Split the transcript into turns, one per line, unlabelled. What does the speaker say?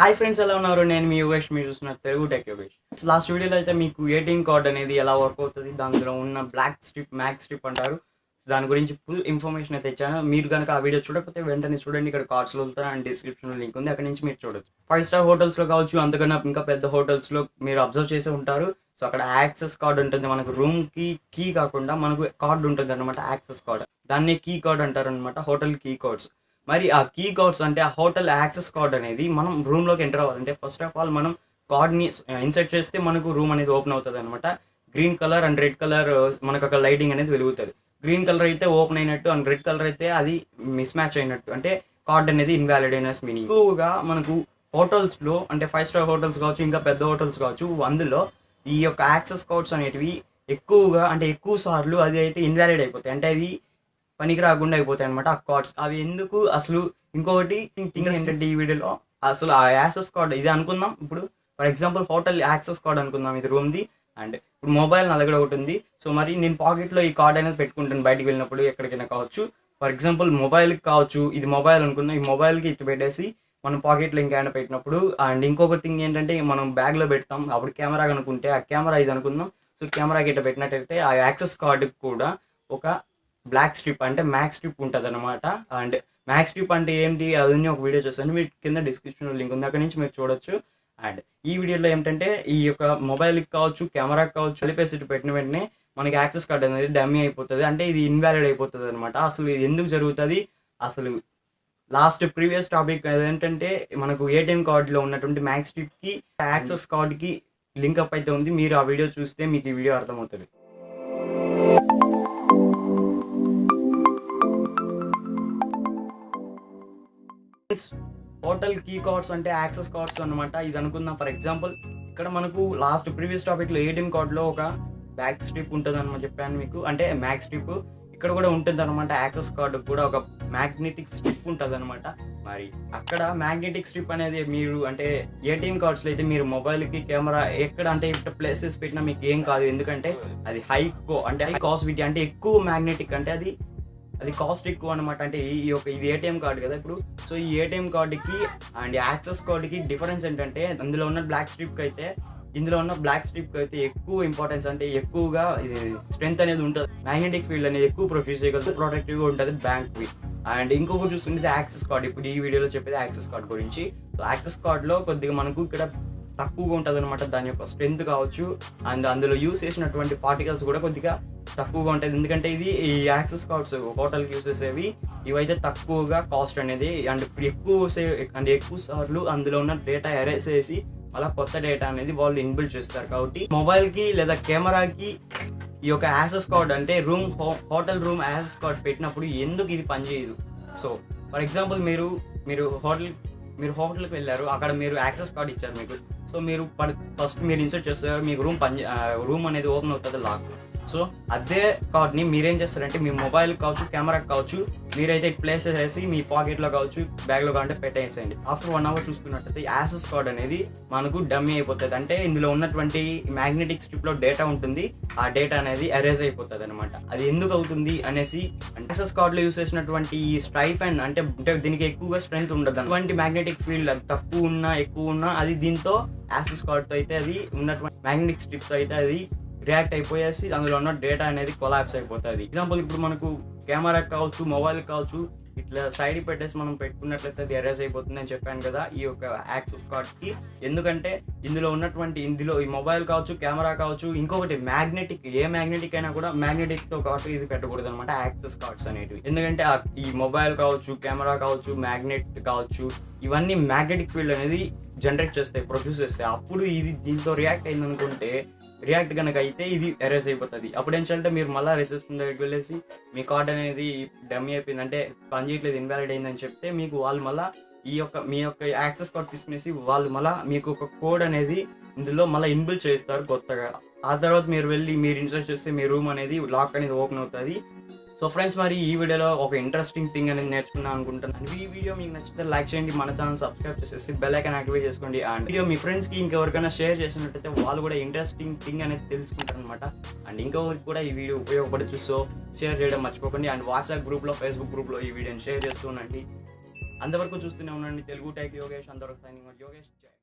Hi friends, ఎలా ఉన్నారు? నేను మీ యోగేష్, మీరు చూస్తున్నారు తెలుగు టెక్ యోగేష్. లాస్ట్ వీడియోలో అయితే మీకు ఏటీఎం కార్డ్ అనేది ఎలా వర్క్ అవుతుంది, దానిలో ఉన్న బ్లాక్ స్ట్రిప్, మ్యాక్ స్ట్రిప్ అంటారు, దాని గురించి ఫుల్ ఇన్ఫర్మేషన్ అయితే ఇచ్చాను. మీరు కనుక ఆ వీడియో చూడకపోతే వెంటనే చూడండి. ఇక్కడ కార్డ్స్లో వెళ్తారా అండ్ డిస్క్రిప్షన్లో లింక్ ఉంది, అక్కడ నుంచి మీరు చూడొచ్చు. 5 స్టార్ హోటల్స్లో కావచ్చు, అంతకన్నా ఇంకా పెద్ద హోటల్స్లో మీరు అబ్జర్వ్ చేసే ఉంటారు. సో అక్కడ యాక్సెస్ కార్డ్ ఉంటుంది. మనకు రూమ్కి కీ కాకుండా మనకు కార్డు ఉంటుంది అనమాట, యాక్సెస్ కార్డ్. దాన్ని కీ కార్డ్ అంటారు అనమాట, హోటల్ కీ కార్డ్స్. మరి ఆ కీ కార్డ్స్ అంటే ఆ హోటల్ యాక్సెస్ కార్డ్ అనేది మనం రూమ్లోకి ఎంటర్ అవ్వాలంటే ఫస్ట్ ఆఫ్ ఆల్ మనం కార్డ్ని ఇన్సర్ట్ చేస్తే మనకు రూమ్ అనేది ఓపెన్ అవుతుంది అనమాట. Green colour and red colour మనకు అక్కడ లైటింగ్ అనేది వెలుగుతుంది. గ్రీన్ కలర్ అయితే ఓపెన్ అయినట్టు అండ్ రెడ్ కలర్ అయితే అది మిస్ మ్యాచ్ అయినట్టు, అంటే కార్డ్ అనేది ఇన్వాలిడ్ అయిన మీనింగ్. ఎక్కువగా మనకు హోటల్స్లో అంటే 5 స్టార్ హోటల్స్ కావచ్చు, ఇంకా పెద్ద హోటల్స్ కావచ్చు, అందులో ఈ యొక్క యాక్సెస్ కార్డ్స్ అనేటివి ఎక్కువగా అంటే ఎక్కువ సార్లు అది అయితే ఇన్వాలిడ్ అయిపోతాయి, అంటే అవి పనికి రాకుండా అయిపోతాయి అనమాట ఆ కార్డ్స్. అవి ఎందుకు అసలు? ఇంకొకటి థింగ్ ఏంటంటే ఈ వీడియోలో అసలు ఆ యాక్సెస్ కార్డ్ ఇది అనుకుందాం. ఇప్పుడు for example hotel access card అనుకుందాం, ఇది రూమ్ది. అండ్ ఇప్పుడు మొబైల్ నా దగ్గర ఒకటి ఉంది. సో మరి నేను పాకెట్లో ఈ కార్డ్ అనేది పెట్టుకుంటాను బయటికి వెళ్ళినప్పుడు, ఎక్కడికైనా కావచ్చు. ఫర్ ఎగ్జాంపుల్ మొబైల్కి కావచ్చు, ఇది మొబైల్ అనుకుందాం. ఈ మొబైల్కి ఇటు పెట్టేసి మనం పాకెట్లో ఇంకేమైనా పెట్టినప్పుడు, అండ్ ఇంకొక థింగ్ ఏంటంటే మనం బ్యాగ్లో పెడతాం, అప్పుడు కెమెరా అనుకుంటే ఆ కెమెరా ఇది అనుకుందాం. సో కెమెరాకి ఇట్లా పెట్టినట్టయితే ఆ యాక్సెస్ కార్డుకి కూడా ఒక బ్లాక్ స్ట్రిప్ అంటే మ్యాక్ స్ట్రిప్ ఉంటుంది అనమాట. అండ్ మ్యాక్ స్ట్రిప్ అంటే ఏంటి అది ఒక వీడియో చేస్తాను, మీరు కింద డిస్క్రిప్షన్లో లింక్ ఉంది, అక్కడ నుంచి మీరు చూడొచ్చు. అండ్ ఈ వీడియోలో ఏంటంటే ఈ యొక్క మొబైల్కి కావచ్చు, కెమెరాకి కావచ్చు, కలిపేసి పెట్టిన వెంటనే మనకి యాక్సెస్ కార్డ్ అనేది డమ్మీ అయిపోతుంది, అంటే ఇది ఇన్వాలిడ్ అయిపోతుంది అనమాట. అసలు ఇది ఎందుకు జరుగుతుంది? అసలు లాస్ట్ ప్రీవియస్ టాపిక్ ఏంటంటే మనకు ఏటీఎం కార్డులో ఉన్నటువంటి మ్యాక్ స్ట్రిప్కి యాక్సెస్ కార్డ్కి లింక్ అప్ అయితే ఉంది. మీరు ఆ వీడియో చూస్తే మీకు ఈ వీడియో అర్థమవుతుంది. హోటల్ కీ కార్డ్స్ అంటే యాక్సెస్ కార్డ్స్ అనమాట. ఇది అనుకుందాం. ఫర్ ఎగ్జాంపుల్ ఇక్కడ మనకు లాస్ట్ ప్రీవియస్ టాపిక్లో ఏటీఎం కార్డులో ఒక బ్యాక్ స్ట్రిప్ ఉంటుంది అనమాట, చెప్పాను మీకు, అంటే మ్యాక్ స్ట్రిప్. ఇక్కడ కూడా ఉంటుంది అనమాట. యాక్సెస్ కార్డు కూడా ఒక మ్యాగ్నెటిక్ స్ట్రిప్ ఉంటుంది అనమాట. మరి అక్కడ మ్యాగ్నెటిక్ స్ట్రిప్ అనేది మీరు అంటే ఏటీఎం కార్డ్స్లో అయితే మీరు మొబైల్కి కెమెరా ఎక్కడ అంటే ఇప్పుడు ప్లేసెస్ పెట్టినా మీకు ఏం కాదు, ఎందుకంటే అది హై కాస్టిటీ అంటే ఎక్కువ మ్యాగ్నెటిక్, అంటే అది కాస్ట్ ఎక్కువ అనమాట. అంటే ఇది ఏటీఎం కార్డు కదా ఇప్పుడు. సో ఈ ఏటీఎం కార్డుకి అండ్ యాక్సెస్ కార్డుకి డిఫరెన్స్ ఏంటంటే, అందులో ఉన్న బ్లాక్ స్ట్రిప్కి అయితే ఇందులో ఉన్న బ్లాక్ స్ట్రిప్కి అయితే ఎక్కువ ఇంపార్టెన్స్, అంటే ఎక్కువగా ఇది స్ట్రెంత్ అనేది ఉంటుంది. మ్యాగ్నెటిక్ ఫీల్డ్ అనేది ఎక్కువ ప్రొడ్యూస్ చేయగలుగుతుంది, ప్రొటెక్టివ్గా ఉంటుంది బ్యాంక్వి. అండ్ ఇంకొకటి చూస్తుంటే యాక్సెస్ కార్డ్. ఇప్పుడు ఈ వీడియోలో చెప్పేది యాక్సెస్ కార్డ్ గురించి. సో యాక్సెస్ కార్డ్లో కొద్దిగా మనకు ఇక్కడ తక్కువగా ఉంటుంది అనమాట, దాని యొక్క స్ట్రెంత్ కావచ్చు. అండ్ అందులో యూస్ చేసినటువంటి పార్టికల్స్ కూడా కొద్దిగా తక్కువగా ఉంటుంది, ఎందుకంటే ఇది ఈ యాక్సెస్ కార్డ్స్ హోటల్కి యూస్ చేసేవి ఇవైతే తక్కువగా కాస్ట్ అనేది. అండ్ ఎక్కువ సార్లు అందులో ఉన్న డేటా ఎరేస్ చేసి అలా కొత్త డేటా అనేది వాళ్ళు ఇన్బిల్డ్ చేస్తారు. కాబట్టి మొబైల్కి లేదా కెమెరాకి ఈ యొక్క యాక్సెస్ కార్డ్ అంటే హోటల్ రూమ్ యాక్సెస్ కార్డ్ పెట్టినప్పుడు ఎందుకు ఇది పనిచేయదు? సో ఫర్ ఎగ్జాంపుల్ మీరు హోటల్కి వెళ్ళారు, అక్కడ మీరు యాక్సెస్ కార్డ్ ఇచ్చారు మీకు. సో మీరు ఫస్ట్ మీరు ఇన్సర్ట్ చేస్తారు, మీకు రూమ్ అనేది ఓపెన్ అవుతుంది లాక్. సో అదే కార్డ్ని మీరేం చేస్తారంటే మీ మొబైల్ కావచ్చు, కెమెరాకి కావచ్చు, మీరైతే ప్లేస్ చేసి మీ పాకెట్లో కావచ్చు, బ్యాగ్లో కావాలంటే పెట్టేసేయండి. ఆఫ్టర్ 1 అవర్ చూసుకున్నట్టయితే యాక్సెస్ కార్డ్ అనేది మనకు డమ్మీ అయిపోతుంది, అంటే ఇందులో ఉన్నటువంటి మ్యాగ్నెటిక్ స్ట్రిప్లో డేటా ఉంటుంది, ఆ డేటా అనేది ఎరేజ్ అయిపోతుంది అనమాట. అది ఎందుకు అవుతుంది అనేసి, యాక్సెస్ కార్డ్లో యూస్ చేసినటువంటి ఈ స్ట్రైఫెన్ అంటే దీనికి ఎక్కువగా స్ట్రెంత్ ఉండదు. అటువంటి మ్యాగ్నెటిక్ ఫీల్డ్ అది తక్కువ ఉన్నా ఎక్కువ ఉన్నా అది దీంతో యాక్సెస్ కార్డ్తో అయితే అది ఉన్నటువంటి మ్యాగ్నెటిక్ స్ట్రిప్తో అయితే అది రియాక్ట్ అయిపోయేసి అందులో ఉన్న డేటా అనేది కొలాప్స్ అయిపోతుంది. ఎగ్జాంపుల్ ఇప్పుడు మనకు కెమెరాకి కావచ్చు, మొబైల్కి కావచ్చు, ఇట్లా సైడ్ పెట్టేసి మనం పెట్టుకున్నట్లయితే అది ఎరేజ్ అయిపోతుంది అని చెప్పాను కదా ఈ యొక్క యాక్సెస్ కార్డ్కి. ఎందుకంటే ఇందులో ఈ మొబైల్ కావచ్చు, కెమెరా కావచ్చు, ఇంకొకటి మ్యాగ్నెటిక్ అయినా కూడా మ్యాగ్నెటిక్తో కావచ్చు ఇది పెట్టకూడదు అనమాట యాక్సెస్ కార్డ్స్ అనేటివి. ఎందుకంటే ఈ మొబైల్ కావచ్చు, కెమెరా కావచ్చు, మ్యాగ్నెట్ కావచ్చు, ఇవన్నీ మ్యాగ్నెటిక్ ఫీల్డ్ అనేది జనరేట్ చేస్తాయి, ప్రొడ్యూస్ చేస్తాయి. అప్పుడు ఇది దీంతో రియాక్ట్ అయిందనుకుంటే, రియాక్ట్ కనుక అయితే ఇది ఎరేజ్ అయిపోతుంది. అప్పుడు ఏం చేయాలంటే మీరు మళ్ళీ రిసెప్షన్ దగ్గరికి వెళ్ళేసి మీ కార్డ్ అనేది డమ్మీ అయిపోయింది, అంటే పని చేయట్లేదు, ఇన్వాలిడ్ అయిందని చెప్తే మీకు వాళ్ళు మళ్ళీ మీ యొక్క యాక్సెస్ కార్డ్ తీసుకునేసి వాళ్ళు మళ్ళీ మీకు ఒక కోడ్ అనేది ఇందులో మళ్ళీ ఇన్బిల్డ్ చేస్తారు కొత్తగా. ఆ తర్వాత మీరు వెళ్ళి మీరు ఇన్సర్ట్ చేస్తే మీ రూమ్ అనేది లాక్ అనేది ఓపెన్ అవుతుంది. సో ఫ్రెండ్స్, మరి ఈ వీడియోలో ఒక ఇంట్రెస్టింగ్ థింగ్ అనేది నేర్చుకున్నాను అనుకుంటున్నాను. ఈ వీడియో మీకు నచ్చితే లైక్ చేయండి, మన ఛానల్ సబ్స్క్రైబ్ చేసేసి బెల్ ఐకాన్ యాక్టివేట్ చేసుకోండి. అండ్ వీడియో మీ ఫ్రెండ్స్కి ఇంకెవరికైనా షేర్ చేసినట్టయితే వాళ్ళు కూడా ఇంట్రెస్టింగ్ థింగ్ అనేది తెలుసుకుంటారు అనమాట. అండ్ ఇంకొకరికి కూడా ఈ వీడియో ఉపయోగపడచ్చు. సో షేర్ చేయడం మర్చిపోకండి. అండ్ వాట్సాప్ గ్రూప్లో, ఫేస్బుక్ గ్రూప్లో ఈ వీడియోని షేర్ చేస్తూ ఉండండి. అంతవరకు చూస్తూనే ఉండండి తెలుగు టెక్ యోగేష్. అంతవరకు సైనింగ్ యోగేష్. జై.